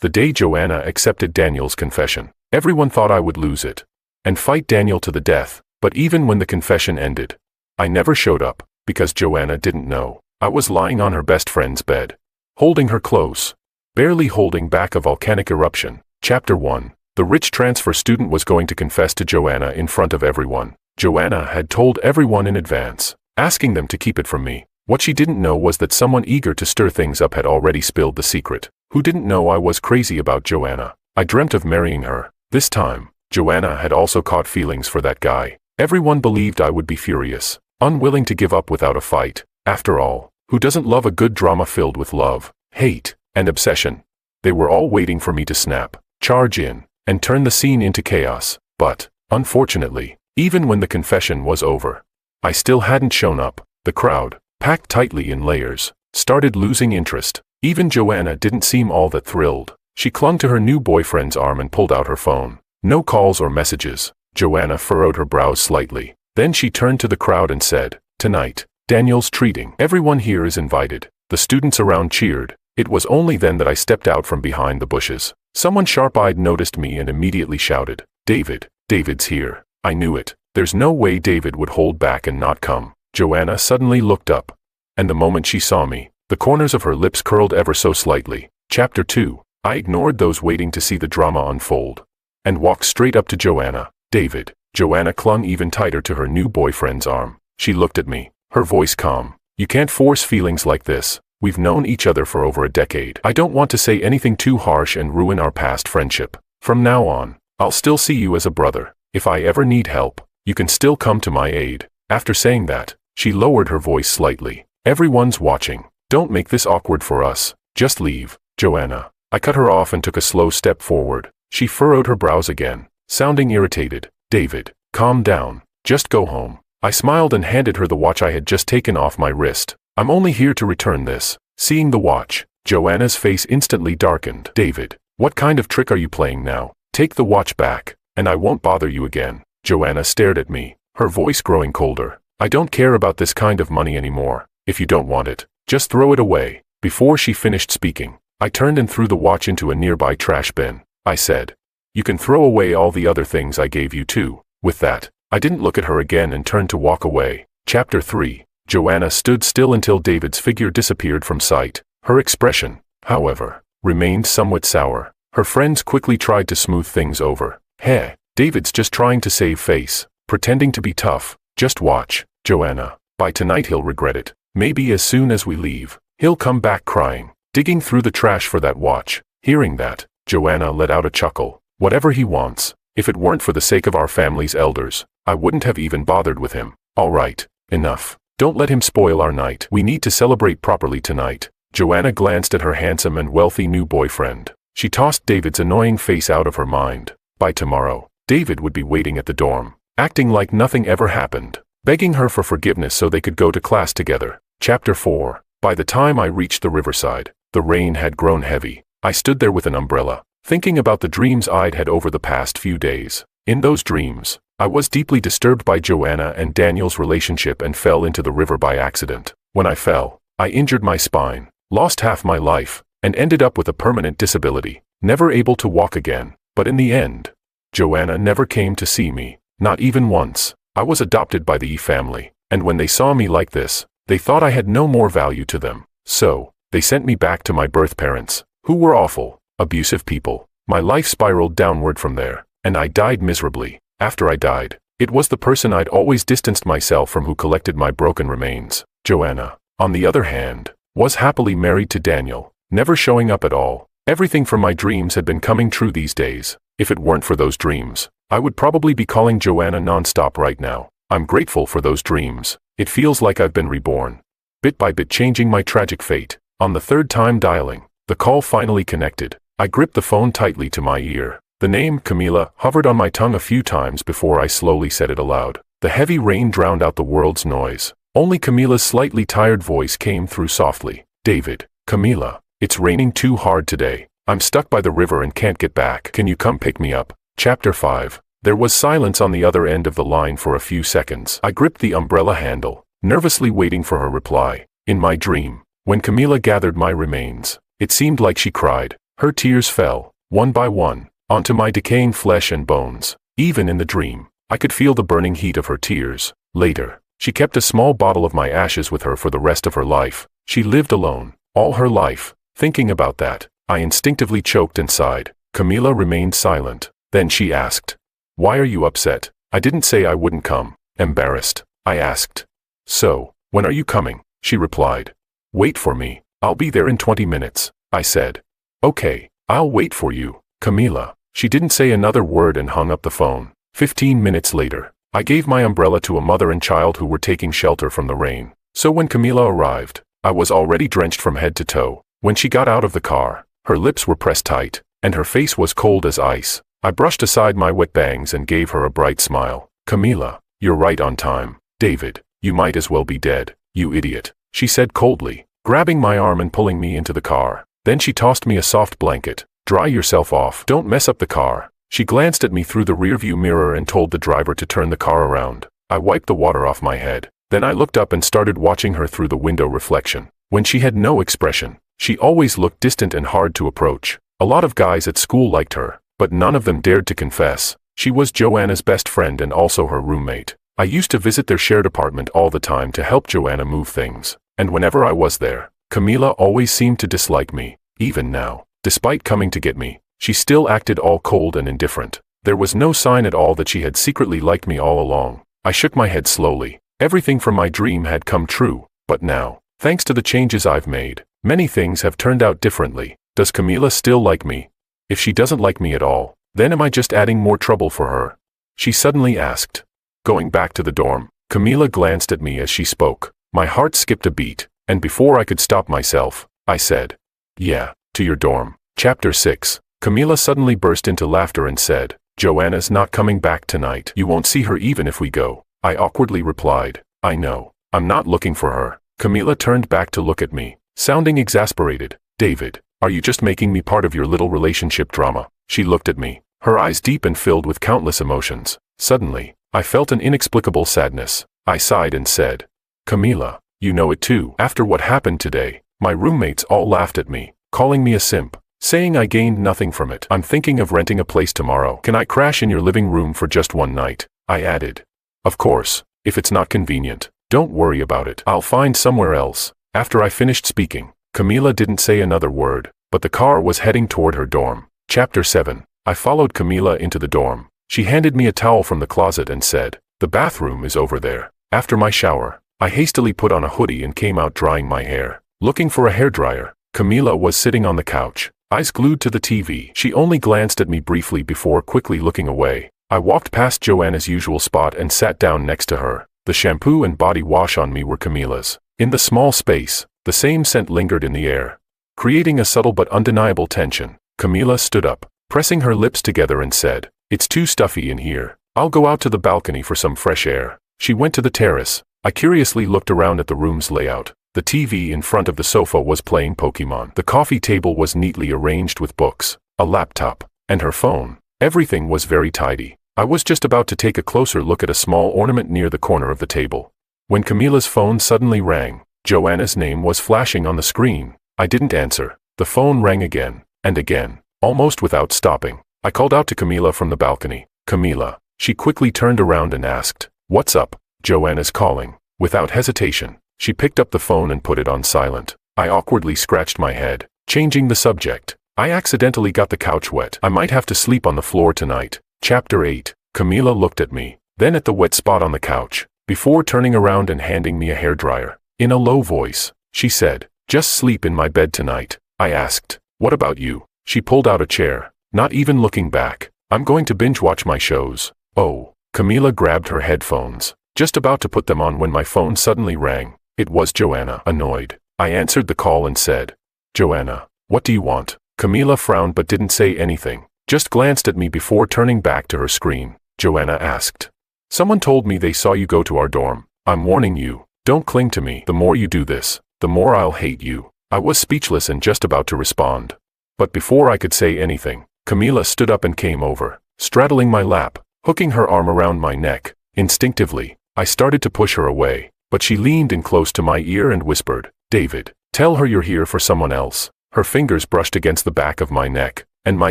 The day Joanna accepted Daniel's confession, everyone thought I would lose it and fight Daniel to the death, but even when the confession ended, I never showed up, because Joanna didn't know. I was lying on her best friend's bed, holding her close, barely holding back a volcanic eruption. Chapter 1. The rich transfer student was going to confess to Joanna in front of everyone. Joanna had told everyone in advance, asking them to keep it from me. What she didn't know was that someone eager to stir things up had already spilled the secret. Who didn't know I was crazy about Joanna? I dreamt of marrying her. This time, Joanna had also caught feelings for that guy. Everyone believed I would be furious, unwilling to give up without a fight. After all, who doesn't love a good drama filled with love, hate, and obsession? They were all waiting for me to snap, charge in, and turn the scene into chaos. But, unfortunately, even when the confession was over, I still hadn't shown up. The crowd, packed tightly in layers, started losing interest. Even Joanna didn't seem all that thrilled. She clung to her new boyfriend's arm and pulled out her phone. No calls or messages. Joanna furrowed her brows slightly. Then she turned to the crowd and said, "Tonight, Daniel's treating. Everyone here is invited." The students around cheered. It was only then that I stepped out from behind the bushes. Someone sharp-eyed noticed me and immediately shouted, "David, David's here." I knew it. There's no way David would hold back and not come. Joanna suddenly looked up, and the moment she saw me, the corners of her lips curled ever so slightly. Chapter 2. I ignored those waiting to see the drama unfold, and walked straight up to Joanna. "David." Joanna clung even tighter to her new boyfriend's arm. She looked at me, her voice calm. "You can't force feelings like this. We've known each other for over a decade. I don't want to say anything too harsh and ruin our past friendship. From now on, I'll still see you as a brother. If I ever need help, you can still come to my aid." After saying that, she lowered her voice slightly. "Everyone's watching. Don't make this awkward for us. Just leave, Joanna." I cut her off and took a slow step forward. She furrowed her brows again, sounding irritated. "David, calm down. Just go home." I smiled and handed her the watch I had just taken off my wrist. "I'm only here to return this." Seeing the watch, Joanna's face instantly darkened. "David, what kind of trick are you playing now? Take the watch back, and I won't bother you again." Joanna stared at me, her voice growing colder. "I don't care about this kind of money anymore. If you don't want it, just throw it away." Before she finished speaking, I turned and threw the watch into a nearby trash bin. I said, "You can throw away all the other things I gave you too." With that, I didn't look at her again and turned to walk away. Chapter 3. Joanna stood still until David's figure disappeared from sight. Her expression, however, remained somewhat sour. Her friends quickly tried to smooth things over. "Heh, David's just trying to save face, pretending to be tough. Just watch, Joanna. By tonight he'll regret it. Maybe as soon as we leave, he'll come back crying, digging through the trash for that watch." Hearing that, Joanna let out a chuckle. "Whatever he wants. If it weren't for the sake of our family's elders, I wouldn't have even bothered with him." "All right, enough. Don't let him spoil our night. We need to celebrate properly tonight." Joanna glanced at her handsome and wealthy new boyfriend. She tossed David's annoying face out of her mind. By tomorrow, David would be waiting at the dorm, acting like nothing ever happened, begging her for forgiveness so they could go to class together. Chapter 4. By the time I reached the riverside, the rain had grown heavy. I stood there with an umbrella, thinking about the dreams I'd had over the past few days. In those dreams, I was deeply disturbed by Joanna and Daniel's relationship and fell into the river by accident. When I fell, I injured my spine, lost half my life, and ended up with a permanent disability, never able to walk again. But in the end, Joanna never came to see me, not even once. I was adopted by the E family, and when they saw me like this, they thought I had no more value to them. So, they sent me back to my birth parents, who were awful, abusive people. My life spiraled downward from there, and I died miserably. After I died, it was the person I'd always distanced myself from who collected my broken remains. Joanna, on the other hand, was happily married to Daniel, never showing up at all. Everything from my dreams had been coming true these days. If it weren't for those dreams, I would probably be calling Joanna nonstop right now. I'm grateful for those dreams. It feels like I've been reborn, bit by bit changing my tragic fate. On the third time dialing, the call finally connected. I gripped the phone tightly to my ear. The name, Camila, hovered on my tongue a few times before I slowly said it aloud. The heavy rain drowned out the world's noise. Only Camila's slightly tired voice came through softly. "David, Camila, it's raining too hard today. I'm stuck by the river and can't get back. Can you come pick me up?" Chapter 5. There was silence on the other end of the line for a few seconds. I gripped the umbrella handle, nervously waiting for her reply. In my dream, when Camila gathered my remains, it seemed like she cried. Her tears fell, one by one, onto my decaying flesh and bones. Even in the dream, I could feel the burning heat of her tears. Later, she kept a small bottle of my ashes with her for the rest of her life. She lived alone, all her life. Thinking about that, I instinctively choked and sighed. Camila remained silent. Then she asked, "Why are you upset?" I didn't say I wouldn't come. Embarrassed, I asked, "So, when are you coming?" She replied, "Wait for me. I'll be there in 20 minutes, I said. "Okay, I'll wait for you, Camila." She didn't say another word and hung up the phone. 15 minutes later, I gave my umbrella to a mother and child who were taking shelter from the rain. So when Camila arrived, I was already drenched from head to toe. When she got out of the car, her lips were pressed tight, and her face was cold as ice. I brushed aside my wet bangs and gave her a bright smile. "Camila, you're right on time. David, you might as well be dead, you idiot," she said coldly, grabbing my arm and pulling me into the car. Then she tossed me a soft blanket. "Dry yourself off. Don't mess up the car." She glanced at me through the rearview mirror and told the driver to turn the car around. I wiped the water off my head. Then I looked up and started watching her through the window reflection. When she had no expression, she always looked distant and hard to approach. A lot of guys at school liked her, but none of them dared to confess. She was Joanna's best friend and also her roommate. I used to visit their shared apartment all the time to help Joanna move things. And whenever I was there, Camila always seemed to dislike me. Even now, despite coming to get me, she still acted all cold and indifferent. There was no sign at all that she had secretly liked me all along. I shook my head slowly. Everything from my dream had come true. But now, thanks to the changes I've made, many things have turned out differently. Does Camila still like me? If she doesn't like me at all, then am I just adding more trouble for her? She suddenly asked. Going back to the dorm, Camila glanced at me as she spoke. My heart skipped a beat, and before I could stop myself, I said, "Yeah, to your dorm." Chapter 6. Camila suddenly burst into laughter and said, "Joanna's not coming back tonight. You won't see her even if we go." I awkwardly replied, "I know. I'm not looking for her." Camila turned back to look at me, sounding exasperated. "David, are you just making me part of your little relationship drama?" She looked at me, her eyes deep and filled with countless emotions. Suddenly, I felt an inexplicable sadness. I sighed and said, "Camila, you know it too. After what happened today, my roommates all laughed at me, calling me a simp, saying I gained nothing from it. I'm thinking of renting a place tomorrow. Can I crash in your living room for just one night?" I added. "Of course, if it's not convenient. Don't worry about it. I'll find somewhere else." After I finished speaking, Camila didn't say another word, but the car was heading toward her dorm. Chapter 7. I followed Camila into the dorm. She handed me a towel from the closet and said, "The bathroom is over there." After my shower, I hastily put on a hoodie and came out drying my hair. Looking for a hairdryer, Camila was sitting on the couch, eyes glued to the TV. She only glanced at me briefly before quickly looking away. I walked past Joanna's usual spot and sat down next to her. The shampoo and body wash on me were Camila's. In the small space, the same scent lingered in the air, creating a subtle but undeniable tension. Camila stood up, pressing her lips together and said, "It's too stuffy in here. I'll go out to the balcony for some fresh air." She went to the terrace. I curiously looked around at the room's layout. The TV in front of the sofa was playing Pokemon. The coffee table was neatly arranged with books, a laptop, and her phone. Everything was very tidy. I was just about to take a closer look at a small ornament near the corner of the table, when Camila's phone suddenly rang. Joanna's name was flashing on the screen. I didn't answer. The phone rang again, and again, almost without stopping. I called out to Camila from the balcony. "Camila." She quickly turned around and asked, "What's up?" "Joanna's calling." Without hesitation, she picked up the phone and put it on silent. I awkwardly scratched my head, changing the subject. "I accidentally got the couch wet. I might have to sleep on the floor tonight." Chapter 8. Camila looked at me, then at the wet spot on the couch, before turning around and handing me a hairdryer. In a low voice, she said, "Just sleep in my bed tonight." I asked, "What about you?" She pulled out a chair, not even looking back. "I'm going to binge watch my shows." "Oh." Camila grabbed her headphones, just about to put them on when my phone suddenly rang. It was Joanna. Annoyed, I answered the call and said, "Joanna, what do you want?" Camila frowned but didn't say anything, just glanced at me before turning back to her screen. Joanna asked, "Someone told me they saw you go to our dorm. I'm warning you, don't cling to me. The more you do this, the more I'll hate you." I was speechless and just about to respond. But before I could say anything, Camila stood up and came over, straddling my lap, hooking her arm around my neck. Instinctively, I started to push her away, but she leaned in close to my ear and whispered, "David, tell her you're here for someone else." Her fingers brushed against the back of my neck, and my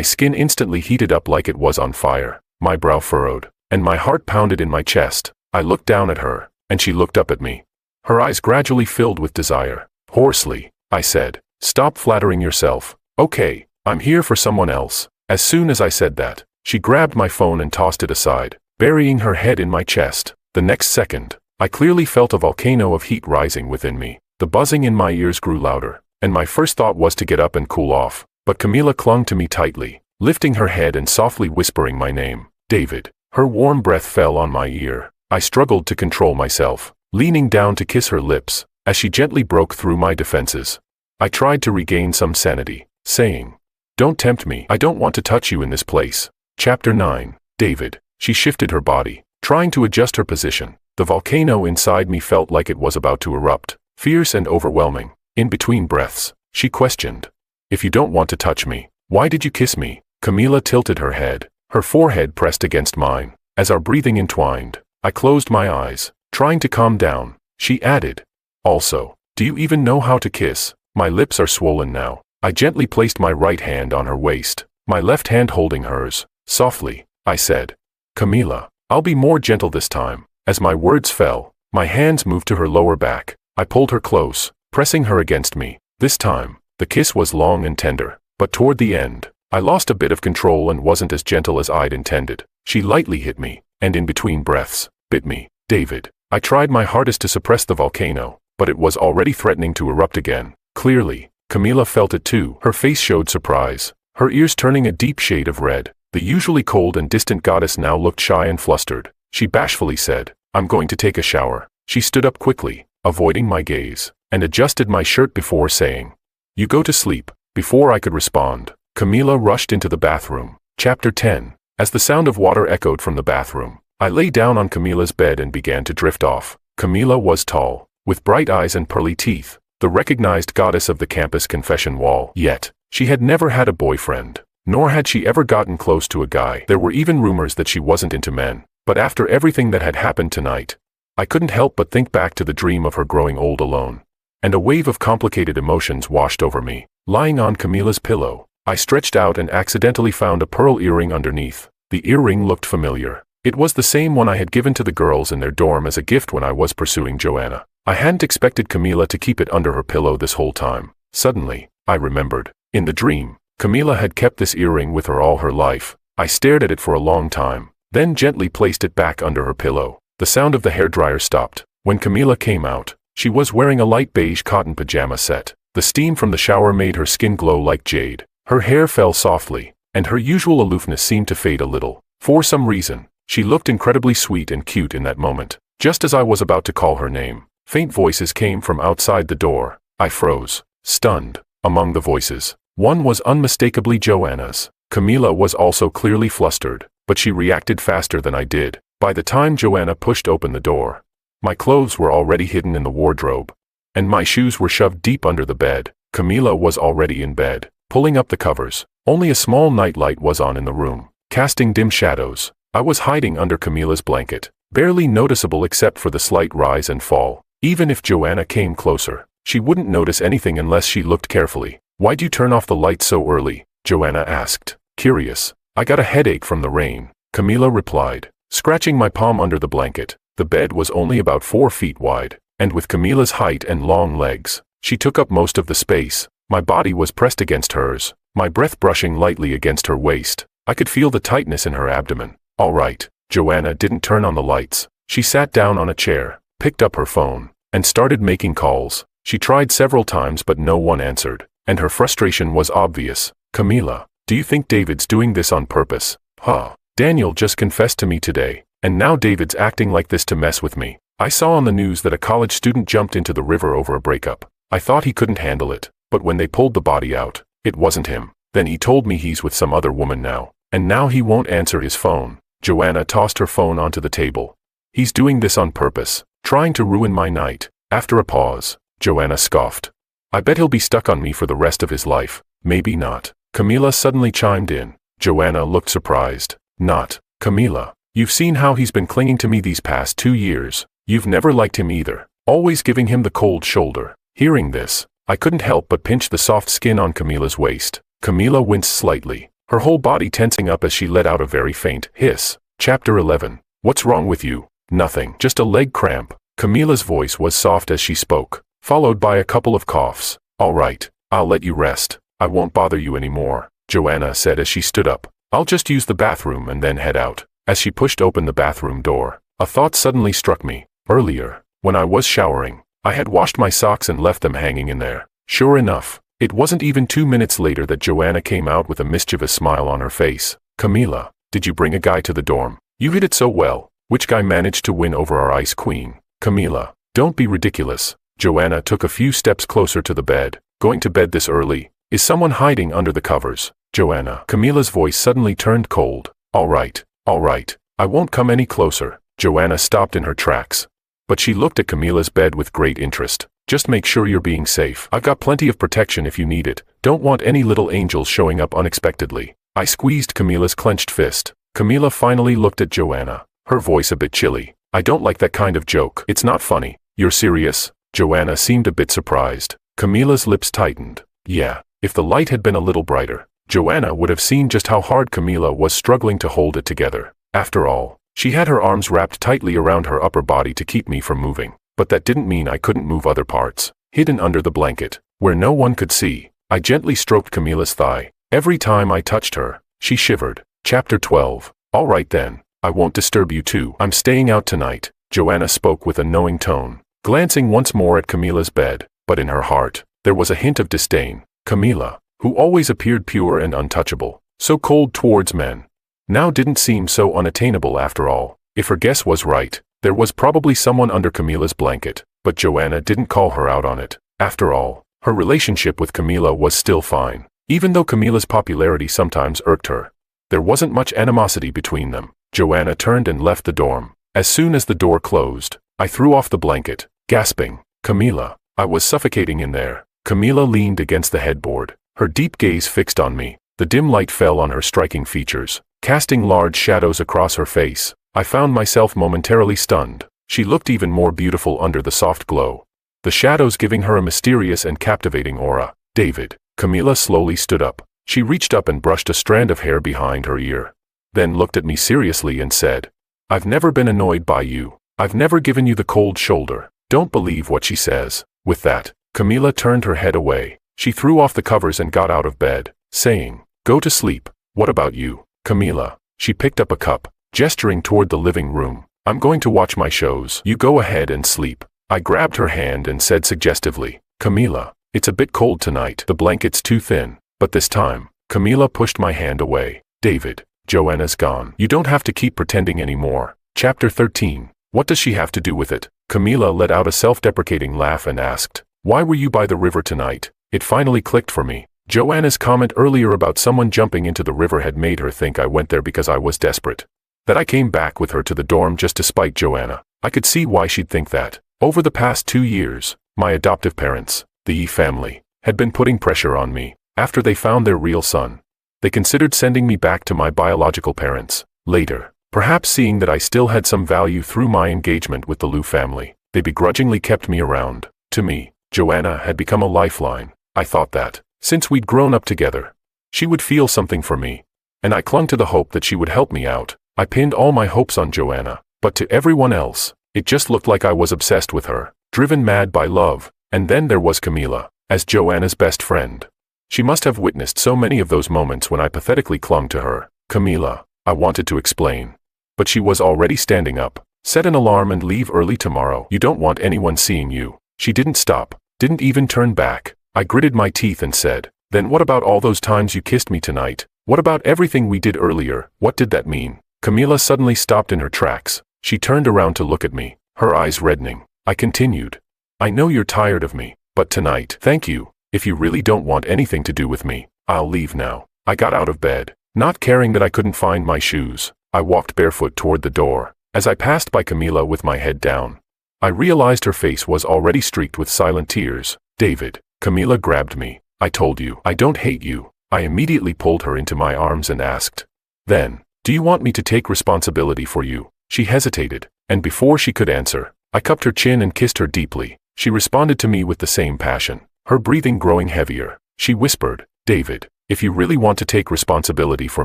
skin instantly heated up like it was on fire. My brow furrowed, and my heart pounded in my chest. I looked down at her, and she looked up at me. Her eyes gradually filled with desire. Hoarsely, I said, "Stop flattering yourself. Okay, I'm here for someone else." As soon as I said that, she grabbed my phone and tossed it aside, burying her head in my chest. The next second, I clearly felt a volcano of heat rising within me. The buzzing in my ears grew louder, and my first thought was to get up and cool off. But Camila clung to me tightly, lifting her head and softly whispering my name, "David." Her warm breath fell on my ear. I struggled to control myself, leaning down to kiss her lips, as she gently broke through my defenses. I tried to regain some sanity, saying, "Don't tempt me. I don't want to touch you in this place." Chapter 9. David. She shifted her body, trying to adjust her position. The volcano inside me felt like it was about to erupt, fierce and overwhelming. In between breaths, she questioned, "If you don't want to touch me, why did you kiss me?" Camila tilted her head, her forehead pressed against mine. As our breathing entwined, I closed my eyes, trying to calm down. She added, "Also, do you even know how to kiss?" My lips are swollen now. I gently placed my right hand on her waist, my left hand holding hers. Softly, I said, "Camila, I'll be more gentle this time." As my words fell, my hands moved to her lower back. I pulled her close, pressing her against me. This time, the kiss was long and tender, but toward the end, I lost a bit of control and wasn't as gentle as I'd intended. She lightly hit me, and in between breaths, bit me. "David." I tried my hardest to suppress the volcano, but it was already threatening to erupt again. Clearly, Camila felt it too. Her face showed surprise, her ears turning a deep shade of red. The usually cold and distant goddess now looked shy and flustered. She bashfully said, "I'm going to take a shower." She stood up quickly, avoiding my gaze, and adjusted my shirt before saying, "You go to sleep." Before I could respond, Camila rushed into the bathroom. Chapter 10. As the sound of water echoed from the bathroom, I lay down on Camila's bed and began to drift off. Camila was tall, with bright eyes and pearly teeth, the recognized goddess of the campus confession wall. Yet, she had never had a boyfriend, nor had she ever gotten close to a guy. There were even rumors that she wasn't into men. But after everything that had happened tonight, I couldn't help but think back to the dream of her growing old alone. And a wave of complicated emotions washed over me. Lying on Camila's pillow, I stretched out and accidentally found a pearl earring underneath. The earring looked familiar. It was the same one I had given to the girls in their dorm as a gift when I was pursuing Joanna. I hadn't expected Camila to keep it under her pillow this whole time. Suddenly, I remembered. In the dream, Camila had kept this earring with her all her life. I stared at it for a long time, then gently placed it back under her pillow. The sound of the hairdryer stopped. When Camila came out, she was wearing a light beige cotton pajama set. The steam from the shower made her skin glow like jade. Her hair fell softly, and her usual aloofness seemed to fade a little. For some reason, she looked incredibly sweet and cute in that moment. Just as I was about to call her name, faint voices came from outside the door. I froze, stunned. Among the voices, one was unmistakably Joanna's. Camila was also clearly flustered, but she reacted faster than I did. By the time Joanna pushed open the door, my clothes were already hidden in the wardrobe, and my shoes were shoved deep under the bed. Camila was already in bed, pulling up the covers. Only a small nightlight was on in the room, casting dim shadows. I was hiding under Camila's blanket, barely noticeable except for the slight rise and fall. Even if Joanna came closer, she wouldn't notice anything unless she looked carefully. "Why'd you turn off the lights so early?" Joanna asked, curious. "I got a headache from the rain," Camila replied, scratching my palm under the blanket. The bed was only about 4 feet wide, and with Camila's height and long legs, she took up most of the space. My body was pressed against hers, my breath brushing lightly against her waist. I could feel the tightness in her abdomen. "All right." Joanna didn't turn on the lights. She sat down on a chair, picked up her phone, and started making calls. She tried several times but no one answered, and her frustration was obvious. "Camila, do you think David's doing this on purpose?" "Huh. Daniel just confessed to me today, and now David's acting like this to mess with me. I saw on the news that a college student jumped into the river over a breakup. I thought he couldn't handle it, but when they pulled the body out, it wasn't him. Then he told me he's with some other woman now, and now he won't answer his phone." Joanna tossed her phone onto the table. "He's doing this on purpose, trying to ruin my night." After a pause, Joanna scoffed. "I bet he'll be stuck on me for the rest of his life." "Maybe not." Camila suddenly chimed in. Joanna looked surprised. "Not, Camila. You've seen how he's been clinging to me these past 2 years. You've never liked him either, always giving him the cold shoulder." Hearing this, I couldn't help but pinch the soft skin on Camila's waist. Camila winced slightly, her whole body tensing up as she let out a very faint hiss. Chapter 11. What's wrong with you? Nothing, just a leg cramp. Camila's voice was soft as she spoke, followed by a couple of coughs. All right, I'll let you rest. I won't bother you anymore, Joanna said as she stood up. I'll just use the bathroom and then head out. As she pushed open the bathroom door, a thought suddenly struck me. Earlier, when I was showering, I had washed my socks and left them hanging in there. Sure enough, it wasn't even 2 minutes later that Joanna came out with a mischievous smile on her face. Camila, did you bring a guy to the dorm? You hit it so well. Which guy managed to win over our ice queen? Camila, don't be ridiculous. Joanna took a few steps closer to the bed. Going to bed this early? Is someone hiding under the covers? Joanna. Camila's voice suddenly turned cold. All right, I won't come any closer. Joanna stopped in her tracks. But she looked at Camila's bed with great interest. Just make sure you're being safe. I've got plenty of protection if you need it. Don't want any little angels showing up unexpectedly. I squeezed Camila's clenched fist. Camila finally looked at Joanna, her voice a bit chilly. I don't like that kind of joke. It's not funny. You're serious? Joanna seemed a bit surprised. Camila's lips tightened. Yeah, if the light had been a little brighter, Joanna would have seen just how hard Camila was struggling to hold it together. After all, she had her arms wrapped tightly around her upper body to keep me from moving. But that didn't mean I couldn't move other parts. Hidden under the blanket, where no one could see, I gently stroked Camila's thigh. Every time I touched her, she shivered. Chapter 12. All right then, I won't disturb you too. I'm staying out tonight, Joanna spoke with a knowing tone, glancing once more at Camila's bed, but in her heart, there was a hint of disdain. Camila, who always appeared pure and untouchable, so cold towards men, now didn't seem so unattainable after all. If her guess was right, there was probably someone under Camila's blanket, but Joanna didn't call her out on it. After all, her relationship with Camila was still fine. Even though Camila's popularity sometimes irked her, there wasn't much animosity between them. Joanna turned and left the dorm. As soon as the door closed, I threw off the blanket, gasping, Camila. I was suffocating in there. Camila leaned against the headboard, her deep gaze fixed on me. The dim light fell on her striking features, casting large shadows across her face. I found myself momentarily stunned. She looked even more beautiful under the soft glow, the shadows giving her a mysterious and captivating aura. David. Camila slowly stood up. She reached up and brushed a strand of hair behind her ear, then looked at me seriously and said, I've never been annoyed by you. I've never given you the cold shoulder. Don't believe what she says. With that, Camila turned her head away. She threw off the covers and got out of bed, saying, Go to sleep. What about you, Camila? She picked up a cup, gesturing toward the living room. I'm going to watch my shows. You go ahead and sleep. I grabbed her hand and said suggestively, Camila, it's a bit cold tonight. The blanket's too thin. But this time, Camila pushed my hand away. David, Joanna's gone. You don't have to keep pretending anymore. Chapter 13. What does she have to do with it? Camila let out a self-deprecating laugh and asked, Why were you by the river tonight? It finally clicked for me. Joanna's comment earlier about someone jumping into the river had made her think I went there because I was desperate. That I came back with her to the dorm just to spite Joanna. I could see why she'd think that. Over the past 2 years, my adoptive parents, the Yi family, had been putting pressure on me. After they found their real son, they considered sending me back to my biological parents. Later, perhaps seeing that I still had some value through my engagement with the Liu family, they begrudgingly kept me around. To me, Joanna had become a lifeline. I thought that, since we'd grown up together, she would feel something for me, and I clung to the hope that she would help me out. I pinned all my hopes on Joanna, but to everyone else, it just looked like I was obsessed with her, driven mad by love. And then there was Camila, as Joanna's best friend. She must have witnessed so many of those moments when I pathetically clung to her. Camila, I wanted to explain. But she was already standing up. Set an alarm and leave early tomorrow. You don't want anyone seeing you. She didn't stop, didn't even turn back. I gritted my teeth and said, Then what about all those times you kissed me tonight? What about everything we did earlier? What did that mean? Camila suddenly stopped in her tracks. She turned around to look at me, her eyes reddening. I continued, I know you're tired of me, but tonight, thank you. If you really don't want anything to do with me, I'll leave now. I got out of bed, not caring that I couldn't find my shoes. I walked barefoot toward the door. As I passed by Camila with my head down, I realized her face was already streaked with silent tears. David, Camila grabbed me. I told you, I don't hate you. I immediately pulled her into my arms and asked, Then, do you want me to take responsibility for you? She hesitated, and before she could answer, I cupped her chin and kissed her deeply. She responded to me with the same passion. her breathing growing heavier. She whispered, "David, if you really want to take responsibility for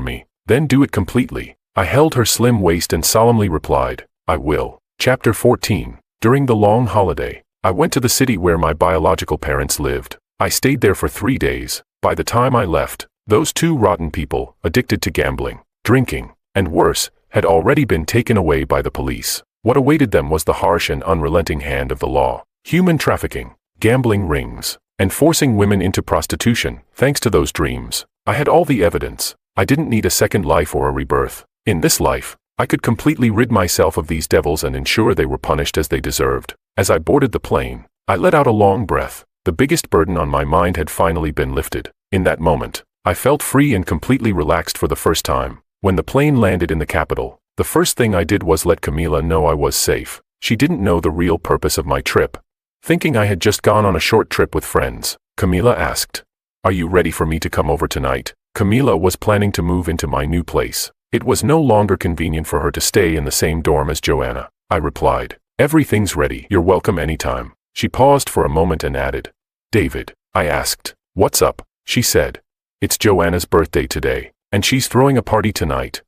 me, then do it completely." I held her slim waist and solemnly replied, "I will." Chapter 14. During the long holiday, I went to the city where my biological parents lived. I stayed there for 3 days. By the time I left, those two rotten people, addicted to gambling, drinking, and worse, had already been taken away by the police. What awaited them was the harsh and unrelenting hand of the law. Human trafficking, gambling rings, and forcing women into prostitution. Thanks to those dreams, I had all the evidence. I didn't need a second life or a rebirth. In this life, I could completely rid myself of these devils and ensure they were punished as they deserved. As I boarded the plane, I let out a long breath. The biggest burden on my mind had finally been lifted. In that moment, I felt free and completely relaxed for the first time. When the plane landed in the capital, the first thing I did was let Camila know I was safe. She didn't know the real purpose of my trip. Thinking I had just gone on a short trip with friends, Camila asked, "Are you ready for me to come over tonight?" Camila was planning to move into my new place. It was no longer convenient for her to stay in the same dorm as Joanna. I replied, "Everything's ready. You're welcome anytime." She paused for a moment and added, "David," I asked, "What's up?" She said, "It's Joanna's birthday today, and she's throwing a party tonight.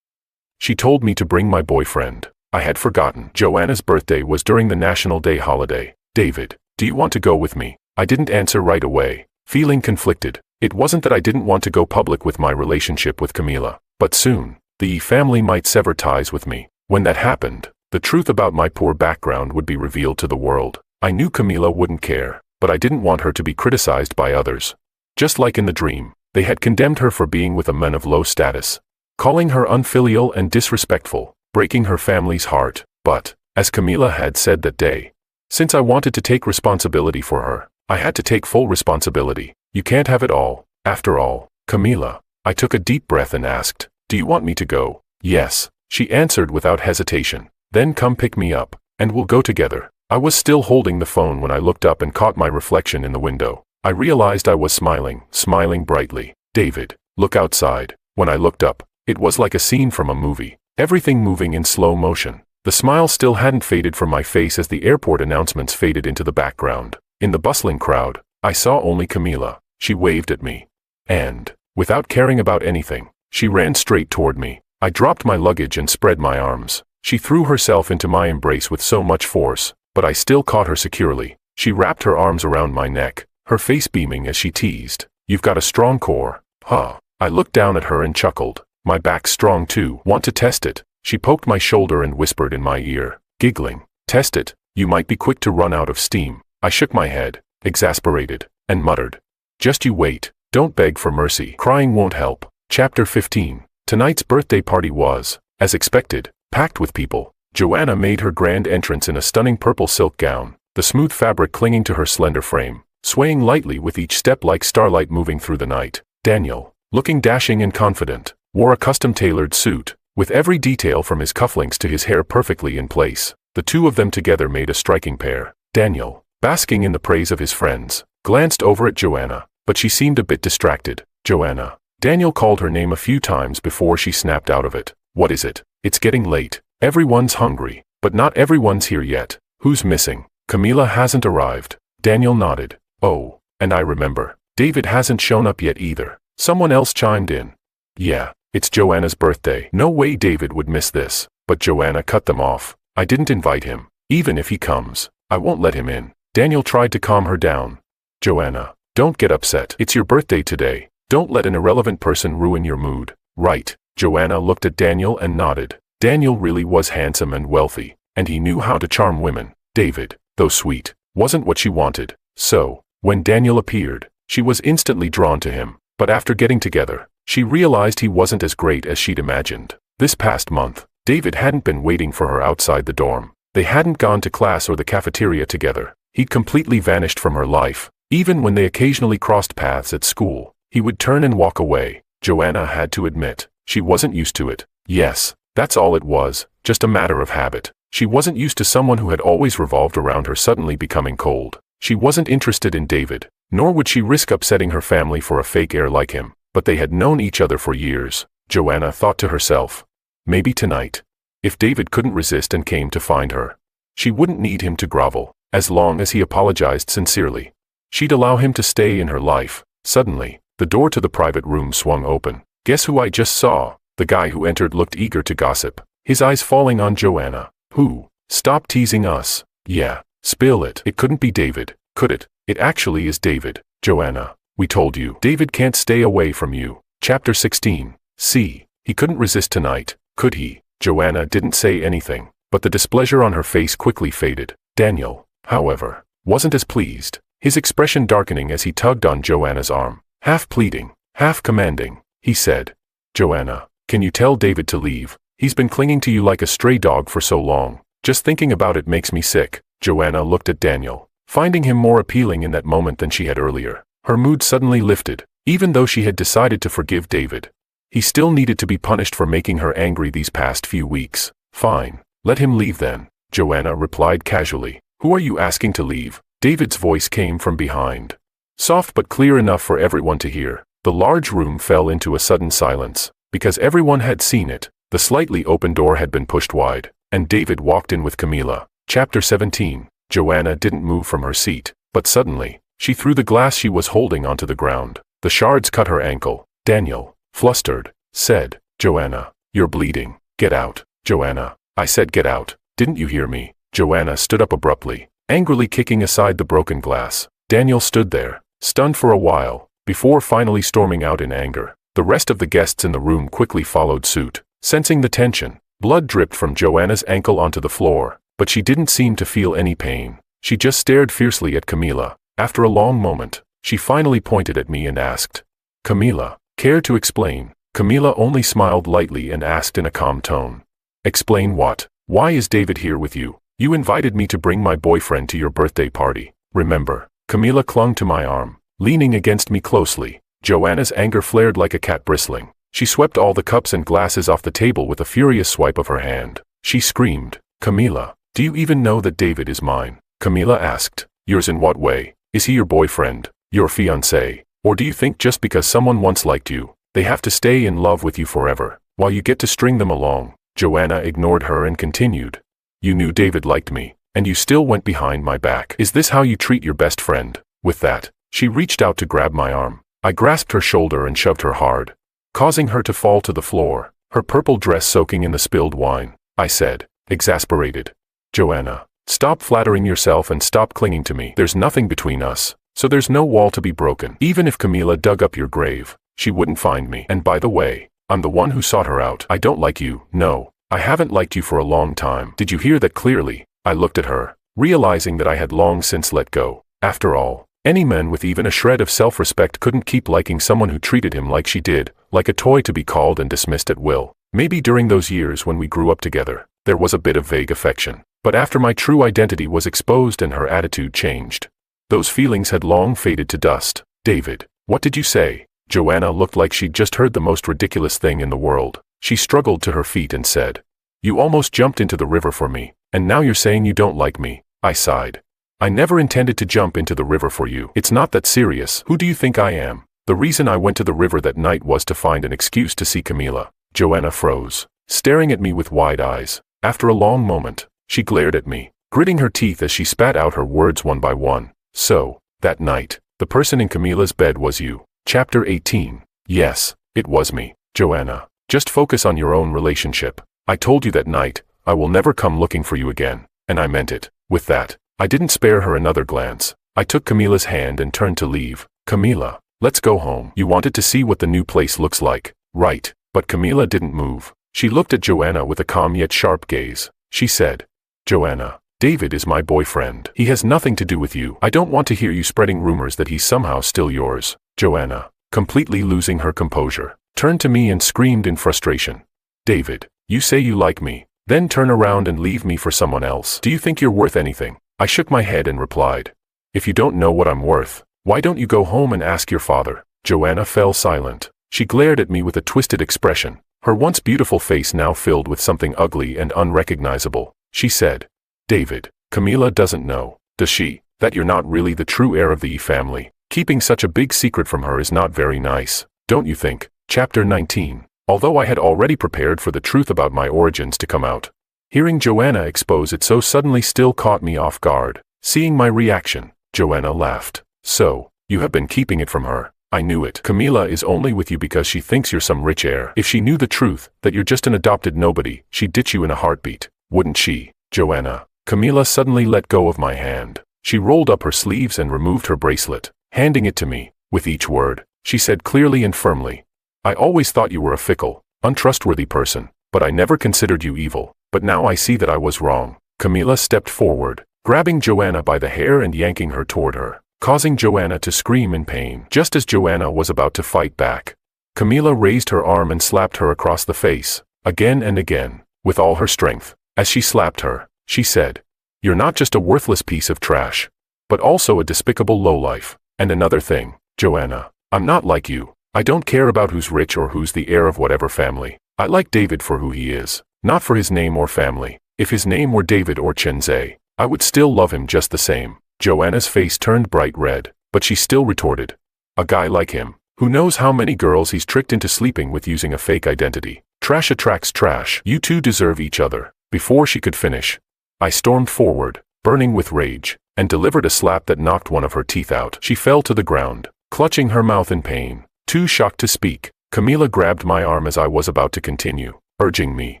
She told me to bring my boyfriend." I had forgotten. Joanna's birthday was during the National Day holiday. "David, do you want to go with me?" I didn't answer right away, feeling conflicted. It wasn't that I didn't want to go public with my relationship with Camila, but soon, the family might sever ties with me. When that happened, the truth about my poor background would be revealed to the world. I knew Camila wouldn't care, but I didn't want her to be criticized by others. Just like in the dream, they had condemned her for being with a man of low status, calling her unfilial and disrespectful, breaking her family's heart. But, as Camila had said that day, since I wanted to take responsibility for her, I had to take full responsibility. You can't have it all, after all, Camila. I took a deep breath and asked, "Do you want me to go?" "Yes," she answered without hesitation. "Then come pick me up, and we'll go together." I was still holding the phone when I looked up and caught my reflection in the window. I realized I was smiling brightly. "David, look outside." When I looked up, it was like a scene from a movie, everything moving in slow motion. The smile still hadn't faded from my face as the airport announcements faded into the background. In the bustling crowd, I saw only Camila. She waved at me. And, without caring about anything, she ran straight toward me. I dropped my luggage and spread my arms. She threw herself into my embrace with so much force, but I still caught her securely. She wrapped her arms around my neck, her face beaming as she teased, "You've got a strong core, huh?" I looked down at her and chuckled. "My back's strong too. Want to test it?" She poked my shoulder and whispered in my ear, giggling, "Test it. You might be quick to run out of steam." I shook my head, exasperated, and muttered, "Just you wait. Don't beg for mercy. Crying won't help." Chapter 15. Tonight's birthday party was, as expected, packed with people. Joanna made her grand entrance in a stunning purple silk gown, the smooth fabric clinging to her slender frame, swaying lightly with each step like starlight moving through the night. Daniel, looking dashing and confident, wore a custom-tailored suit, with every detail from his cufflinks to his hair perfectly in place. The two of them together made a striking pair. Daniel, basking in the praise of his friends, glanced over at Joanna, but she seemed a bit distracted. "Joanna." Daniel called her name a few times before she snapped out of it. "What is it?" "It's getting late. Everyone's hungry, but not everyone's here yet." "Who's missing?" "Camila hasn't arrived." Daniel nodded. "Oh, and I remember. David hasn't shown up yet either." Someone else chimed in. "Yeah, it's Joanna's birthday. No way David would miss this." But Joanna cut them off. "I didn't invite him. Even if he comes, I won't let him in." Daniel tried to calm her down. "Joanna, don't get upset. It's your birthday today. Don't let an irrelevant person ruin your mood." "Right." Joanna looked at Daniel and nodded. Daniel really was handsome and wealthy, and he knew how to charm women. David, though sweet, wasn't what she wanted. So, when Daniel appeared, she was instantly drawn to him. But after getting together, she realized he wasn't as great as she'd imagined. This past month, David hadn't been waiting for her outside the dorm. They hadn't gone to class or the cafeteria together. He'd completely vanished from her life. Even when they occasionally crossed paths at school, he would turn and walk away. Joanna had to admit, she wasn't used to it. Yes, that's all it was, just a matter of habit. She wasn't used to someone who had always revolved around her suddenly becoming cold. She wasn't interested in David, nor would she risk upsetting her family for a fake heir like him. But they had known each other for years. Joanna thought to herself, maybe tonight, if David couldn't resist and came to find her, she wouldn't need him to grovel, as long as he apologized sincerely. She'd allow him to stay in her life. Suddenly, the door to the private room swung open. Guess who I just saw? The guy who entered looked eager to gossip, his eyes falling on Joanna. Who? Stop teasing us. Yeah. Spill it. It couldn't be David, could it? It actually is David. Joanna, we told you. David can't stay away from you. Chapter 16. See, he couldn't resist tonight, could he? Joanna didn't say anything, but the displeasure on her face quickly faded. Daniel, however, wasn't as pleased, his expression darkening as he tugged on Joanna's arm. Half pleading, half commanding, he said, Joanna, can you tell David to leave? He's been clinging to you like a stray dog for so long. Just thinking about it makes me sick. Joanna looked at Daniel, finding him more appealing in that moment than she had earlier. Her mood suddenly lifted, even though she had decided to forgive David. He still needed to be punished for making her angry these past few weeks. Fine, let him leave then, Joanna replied casually. Who are you asking to leave? David's voice came from behind. Soft but clear enough for everyone to hear. The large room fell into a sudden silence, because everyone had seen it. The slightly open door had been pushed wide, and David walked in with Camila. Chapter 17. Joanna didn't move from her seat, but suddenly, she threw the glass she was holding onto the ground. The shards cut her ankle. Daniel, flustered, said, Joanna, you're bleeding. Get out. Joanna, I said get out. Didn't you hear me? Joanna stood up abruptly, angrily kicking aside the broken glass. Daniel stood there, stunned for a while, before finally storming out in anger. The rest of the guests in the room quickly followed suit. Sensing the tension, blood dripped from Joanna's ankle onto the floor, but she didn't seem to feel any pain. She just stared fiercely at Camila. After a long moment, she finally pointed at me and asked, Camila, care to explain? Camila only smiled lightly and asked in a calm tone, explain what? Why is David here with you? You invited me to bring my boyfriend to your birthday party. Remember? Camila clung to my arm, leaning against me closely. Joanna's anger flared like a cat bristling. She swept all the cups and glasses off the table with a furious swipe of her hand. She screamed, Camila, do you even know that David is mine? Camila asked, yours in what way? Is he your boyfriend, your fiancé? Or do you think just because someone once liked you, they have to stay in love with you forever, while you get to string them along? Joanna ignored her and continued, you knew David liked me, and you still went behind my back. Is this how you treat your best friend? With that, she reached out to grab my arm. I grasped her shoulder and shoved her hard, causing her to fall to the floor, her purple dress soaking in the spilled wine. I said, exasperated, Joanna, stop flattering yourself and stop clinging to me. There's nothing between us, so there's no wall to be broken. Even if Camila dug up your grave, she wouldn't find me. And by the way, I'm the one who sought her out. I don't like you. No, I haven't liked you for a long time. Did you hear that clearly? I looked at her, realizing that I had long since let go. After all, any man with even a shred of self-respect couldn't keep liking someone who treated him like she did, like a toy to be called and dismissed at will. Maybe during those years when we grew up together, there was a bit of vague affection. But after my true identity was exposed and her attitude changed, those feelings had long faded to dust. David, what did you say? Joanna looked like she'd just heard the most ridiculous thing in the world. She struggled to her feet and said, you almost jumped into the river for me, and now you're saying you don't like me. I sighed. I never intended to jump into the river for you. It's not that serious. Who do you think I am? The reason I went to the river that night was to find an excuse to see Camila. Joanna froze, staring at me with wide eyes. After a long moment, she glared at me, gritting her teeth as she spat out her words one by one. So, that night, the person in Camila's bed was you. Chapter 18. Yes, it was me. Joanna, just focus on your own relationship. I told you that night, I will never come looking for you again, and I meant it. With that, I didn't spare her another glance. I took Camila's hand and turned to leave. Camila, let's go home. You wanted to see what the new place looks like, right? But Camila didn't move. She looked at Joanna with a calm yet sharp gaze. She said, Joanna, David is my boyfriend. He has nothing to do with you. I don't want to hear you spreading rumors that he's somehow still yours. Joanna, completely losing her composure, turned to me and screamed in frustration. David, you say you like me, then turn around and leave me for someone else. Do you think you're worth anything? I shook my head and replied, if you don't know what I'm worth, why don't you go home and ask your father? Joanna fell silent. She glared at me with a twisted expression, her once beautiful face now filled with something ugly and unrecognizable. She said, David, Camila doesn't know, does she, that you're not really the true heir of the E family? Keeping such a big secret from her is not very nice, don't you think? Chapter 19. Although I had already prepared for the truth about my origins to come out, hearing Joanna expose it so suddenly still caught me off guard. Seeing my reaction, Joanna laughed, So, you have been keeping it from her. I knew it. Camila is only with you because she thinks you're some rich heir. If she knew the truth, that you're just an adopted nobody, she'd ditch you in a heartbeat. Wouldn't she, Joanna? Camila suddenly let go of my hand. She rolled up her sleeves and removed her bracelet, handing it to me. With each word, she said clearly and firmly, I always thought you were a fickle, untrustworthy person, but I never considered you evil. But now I see that I was wrong. Camila stepped forward, grabbing Joanna by the hair and yanking her toward her, causing Joanna to scream in pain. Just as Joanna was about to fight back, Camila raised her arm and slapped her across the face, again and again, with all her strength. As she slapped her, she said, You're not just a worthless piece of trash, but also a despicable lowlife. And another thing, Joanna, I'm not like you. I don't care about who's rich or who's the heir of whatever family. I like David for who he is, not for his name or family. If his name were David or Chenze, I would still love him just the same. Joanna's face turned bright red, but she still retorted, A guy like him, who knows how many girls he's tricked into sleeping with using a fake identity. Trash attracts trash. You two deserve each other. Before she could finish, I stormed forward, burning with rage, and delivered a slap that knocked one of her teeth out. She fell to the ground, clutching her mouth in pain, too shocked to speak. Camila grabbed my arm as I was about to continue, urging me,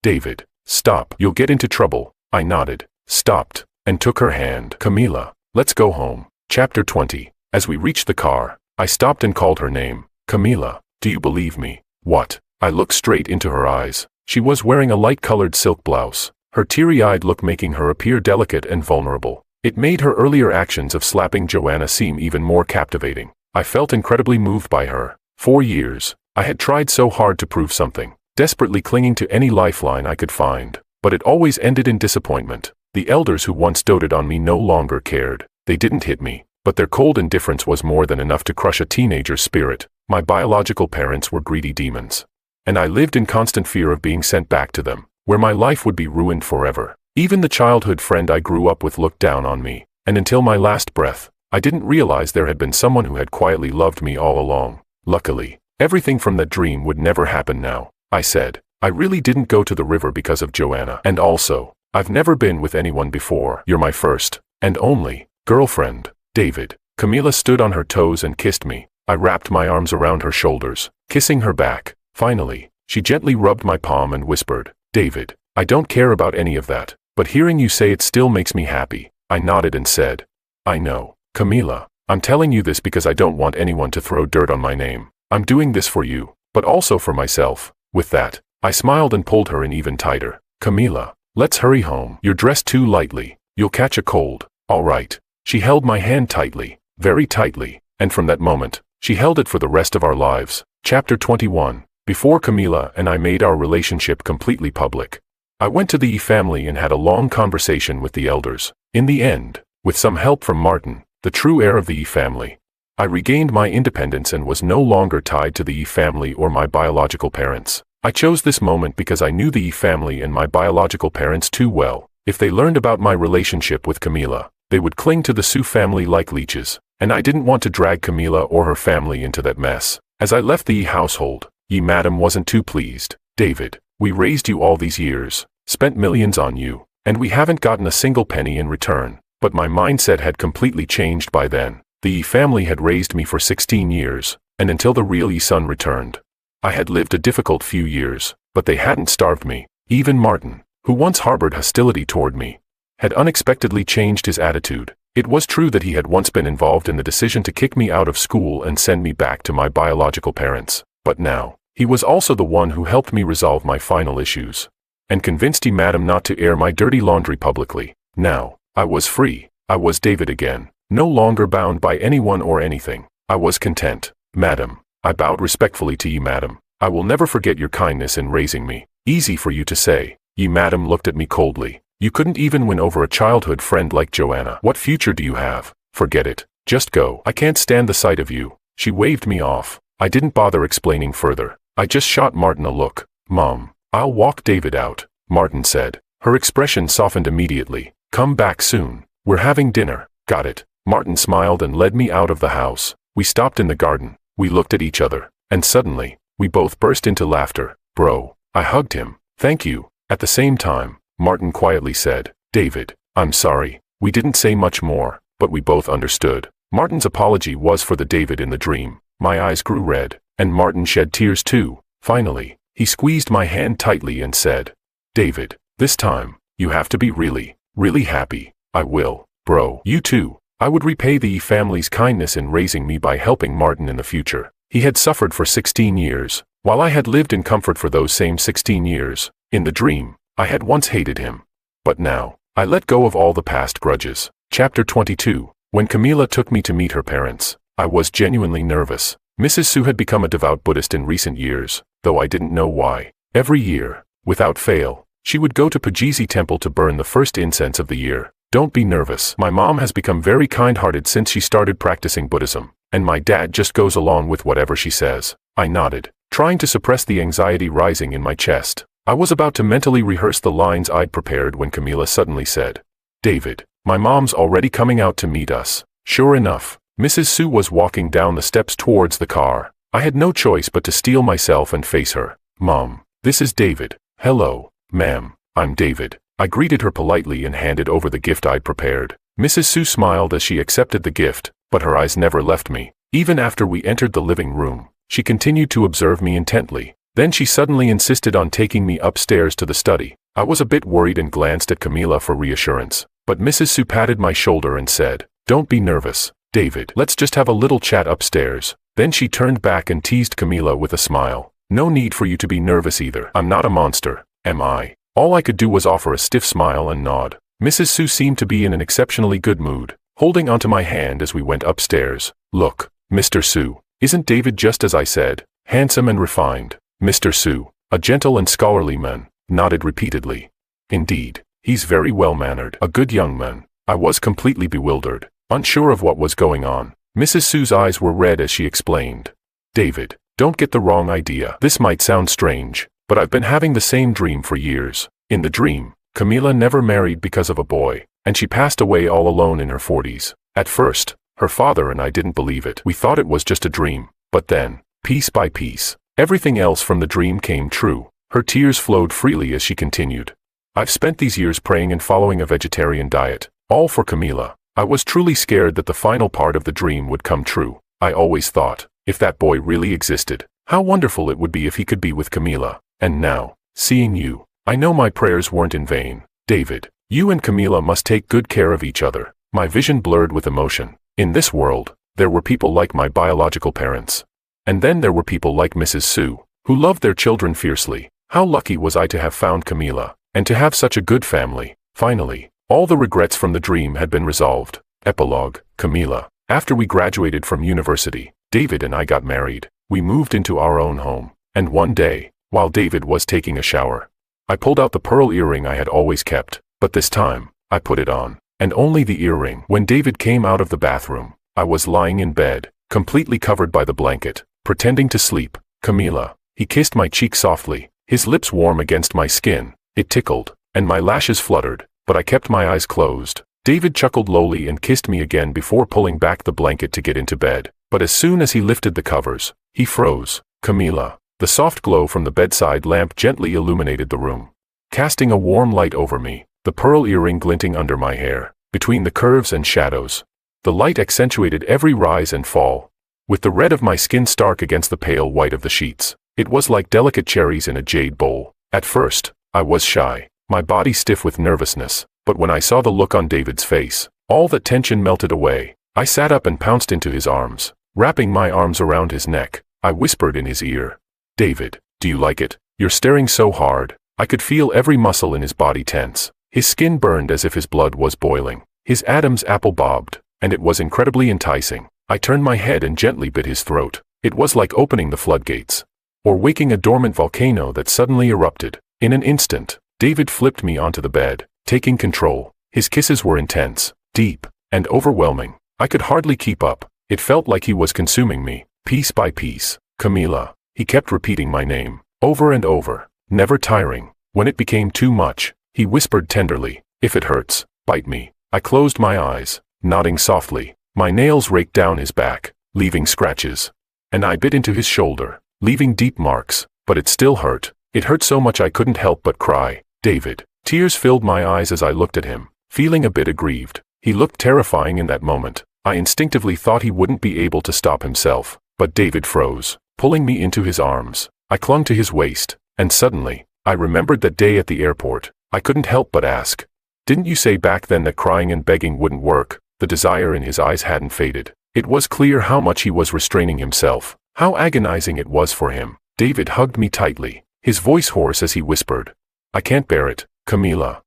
David, stop. You'll get into trouble. I nodded, stopped, and took her hand. Camila, let's go home. Chapter 20. As we reached the car, I stopped and called her name. Camila, do you believe me? What? I looked straight into her eyes. She was wearing a light-colored silk blouse, her teary-eyed look making her appear delicate and vulnerable. It made her earlier actions of slapping Joanna seem even more captivating. I felt incredibly moved by her. For years, I had tried so hard to prove something, desperately clinging to any lifeline I could find, but it always ended in disappointment. The elders who once doted on me no longer cared. They didn't hit me, but their cold indifference was more than enough to crush a teenager's spirit. My biological parents were greedy demons, and I lived in constant fear of being sent back to them, where my life would be ruined forever. Even the childhood friend I grew up with looked down on me, and until my last breath, I didn't realize there had been someone who had quietly loved me all along. Luckily, everything from that dream would never happen now. I said, I really didn't go to the river because of Joanna. And also, I've never been with anyone before. You're my first, and only, girlfriend, David. Camila stood on her toes and kissed me. I wrapped my arms around her shoulders, kissing her back. Finally, she gently rubbed my palm and whispered, David, I don't care about any of that, but hearing you say it still makes me happy. I nodded and said, I know, Camila, I'm telling you this because I don't want anyone to throw dirt on my name. I'm doing this for you, but also for myself. With that, I smiled and pulled her in even tighter. Camila, let's hurry home. You're dressed too lightly. You'll catch a cold. All right. She held my hand tightly, very tightly, and from that moment, she held it for the rest of our lives. Chapter 21. Before Camila and I made our relationship completely public, I went to the family and had a long conversation with the elders. In the end, with some help from Martin, the true heir of the family, I regained my independence and was no longer tied to the family or my biological parents. I chose this moment because I knew the family and my biological parents too well. If they learned about my relationship with Camila, they would cling to the Sue family like leeches, and I didn't want to drag Camila or her family into that mess. As I left the household, Madam wasn't too pleased. David, we raised you all these years, spent millions on you, and we haven't gotten a single penny in return. But my mindset had completely changed by then. The family had raised me for 16 years, and until the real son returned. I had lived a difficult few years, but they hadn't starved me. Even Martin, who once harbored hostility toward me, had unexpectedly changed his attitude. It was true that he had once been involved in the decision to kick me out of school and send me back to my biological parents. But now, he was also the one who helped me resolve my final issues, and convinced Madam not to air my dirty laundry publicly. Now, I was free. I was David again, no longer bound by anyone or anything. I was content. Madam, I bowed respectfully to ye, Madam. I will never forget your kindness in raising me. Easy for you to say. Ye, Madam looked at me coldly. You couldn't even win over a childhood friend like Joanna. What future do you have? Forget it. Just go. I can't stand the sight of you. She waved me off. I didn't bother explaining further. I just shot Martin a look. Mom, I'll walk David out, Martin said. Her expression softened immediately. Come back soon. We're having dinner. Got it. Martin smiled and led me out of the house. We stopped in the garden. We looked at each other, and suddenly, we both burst into laughter. Bro. I hugged him. Thank you. At the same time, Martin quietly said, David, I'm sorry. We didn't say much more, but we both understood. Martin's apology was for the David in the dream. My eyes grew red, and Martin shed tears too. Finally, he squeezed my hand tightly and said, "David, this time, you have to be really, really happy." "I will, bro." "You too." I would repay the family's kindness in raising me by helping Martin in the future. He had suffered for 16 years, while I had lived in comfort for those same 16 years. In the dream, I had once hated him. But now, I let go of all the past grudges. Chapter 22. When Camila took me to meet her parents, I was genuinely nervous. Mrs. Su had become a devout Buddhist in recent years, though I didn't know why. Every year, without fail, she would go to Pajisi Temple to burn the first incense of the year. "Don't be nervous. My mom has become very kind-hearted since she started practicing Buddhism, and my dad just goes along with whatever she says." I nodded, trying to suppress the anxiety rising in my chest. I was about to mentally rehearse the lines I'd prepared when Camila suddenly said, "David, my mom's already coming out to meet us." Sure enough, Mrs. Su was walking down the steps towards the car. I had no choice but to steel myself and face her. "Mom, this is David." "Hello, ma'am, I'm David." I greeted her politely and handed over the gift I'd prepared. Mrs. Su smiled as she accepted the gift, but her eyes never left me. Even after we entered the living room, she continued to observe me intently. Then she suddenly insisted on taking me upstairs to the study. I was a bit worried and glanced at Camila for reassurance, but Mrs. Su patted my shoulder and said, "Don't be nervous, David. Let's just have a little chat upstairs." Then she turned back and teased Camila with a smile. "No need for you to be nervous either. I'm not a monster, am I?" All I could do was offer a stiff smile and nod. Mrs. Su seemed to be in an exceptionally good mood, holding onto my hand as we went upstairs. "Look, Mr. Su, isn't David just as I said? Handsome and refined?" Mr. Su, a gentle and scholarly man, nodded repeatedly. "Indeed, he's very well-mannered, a good young man." I was completely bewildered, unsure of what was going on. Mrs. Su's eyes were red as she explained. "David, don't get the wrong idea. This might sound strange, but I've been having the same dream for years." In the dream, Camila never married because of a boy, and she passed away all alone in her 40s. At first, her father and I didn't believe it. We thought it was just a dream. But then, piece by piece, everything else from the dream came true. Her tears flowed freely as she continued. "I've spent these years praying and following a vegetarian diet, all for Camila. I was truly scared that the final part of the dream would come true. I always thought, if that boy really existed, how wonderful it would be if he could be with Camila. And now, seeing you, I know my prayers weren't in vain. David, you and Camila must take good care of each other." My vision blurred with emotion. In this world, there were people like my biological parents. And then there were people like Mrs. Su, who loved their children fiercely. How lucky was I to have found Camila, and to have such a good family. Finally, all the regrets from the dream had been resolved. Epilogue, Camila. After we graduated from university, David and I got married. We moved into our own home. And one day, while David was taking a shower, I pulled out the pearl earring I had always kept, but this time, I put it on, and only the earring. When David came out of the bathroom, I was lying in bed, completely covered by the blanket, pretending to sleep. "Camila." He kissed my cheek softly, his lips warm against my skin. It tickled, and my lashes fluttered, but I kept my eyes closed. David chuckled lowly and kissed me again before pulling back the blanket to get into bed. But as soon as he lifted the covers, he froze. "Camila." The soft glow from the bedside lamp gently illuminated the room, casting a warm light over me, the pearl earring glinting under my hair, between the curves and shadows. The light accentuated every rise and fall, with the red of my skin stark against the pale white of the sheets. It was like delicate cherries in a jade bowl. At first, I was shy, my body stiff with nervousness, but when I saw the look on David's face, all that tension melted away. I sat up and pounced into his arms, wrapping my arms around his neck. I whispered in his ear, "David, do you like it? You're staring so hard." I could feel every muscle in his body tense. His skin burned as if his blood was boiling. His Adam's apple bobbed, and it was incredibly enticing. I turned my head and gently bit his throat. It was like opening the floodgates, or waking a dormant volcano that suddenly erupted. In an instant, David flipped me onto the bed, taking control. His kisses were intense, deep, and overwhelming. I could hardly keep up. It felt like he was consuming me, piece by piece. "Camila." He kept repeating my name, over and over, never tiring. When it became too much, he whispered tenderly, "If it hurts, bite me." I closed my eyes, nodding softly. My nails raked down his back, leaving scratches. And I bit into his shoulder, leaving deep marks, but it still hurt. It hurt so much I couldn't help but cry. "David." Tears filled my eyes as I looked at him, feeling a bit aggrieved. He looked terrifying in that moment. I instinctively thought he wouldn't be able to stop himself, but David froze, pulling me into his arms. I clung to his waist, and suddenly, I remembered that day at the airport. I couldn't help but ask, "Didn't you say back then that crying and begging wouldn't work?" The desire in his eyes hadn't faded. It was clear how much he was restraining himself, how agonizing it was for him. David hugged me tightly, his voice hoarse as he whispered, "I can't bear it, Camila."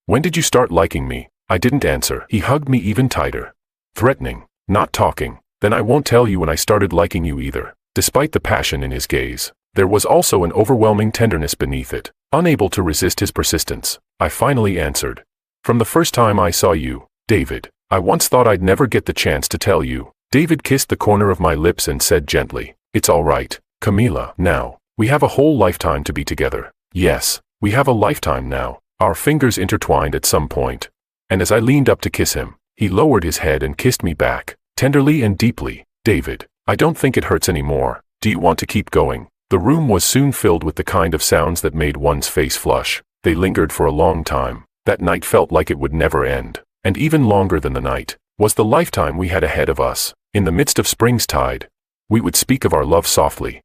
When did you start liking me?" I didn't answer. He hugged me even tighter, threatening, not talking. "Then I won't tell you when I started liking you either." Despite the passion in his gaze, there was also an overwhelming tenderness beneath it. Unable to resist his persistence, I finally answered, "From the first time I saw you, David. I once thought I'd never get the chance to tell you." David kissed the corner of my lips and said gently, "It's all right, Camila. Now, we have a whole lifetime to be together." Yes, we have a lifetime now. Our fingers intertwined at some point, and as I leaned up to kiss him, he lowered his head and kissed me back, tenderly and deeply. "David, I don't think it hurts anymore. Do you want to keep going?" The room was soon filled with the kind of sounds that made one's face flush. They lingered for a long time. That night felt like it would never end, and even longer than the night was the lifetime we had ahead of us. In the midst of spring's tide, we would speak of our love softly,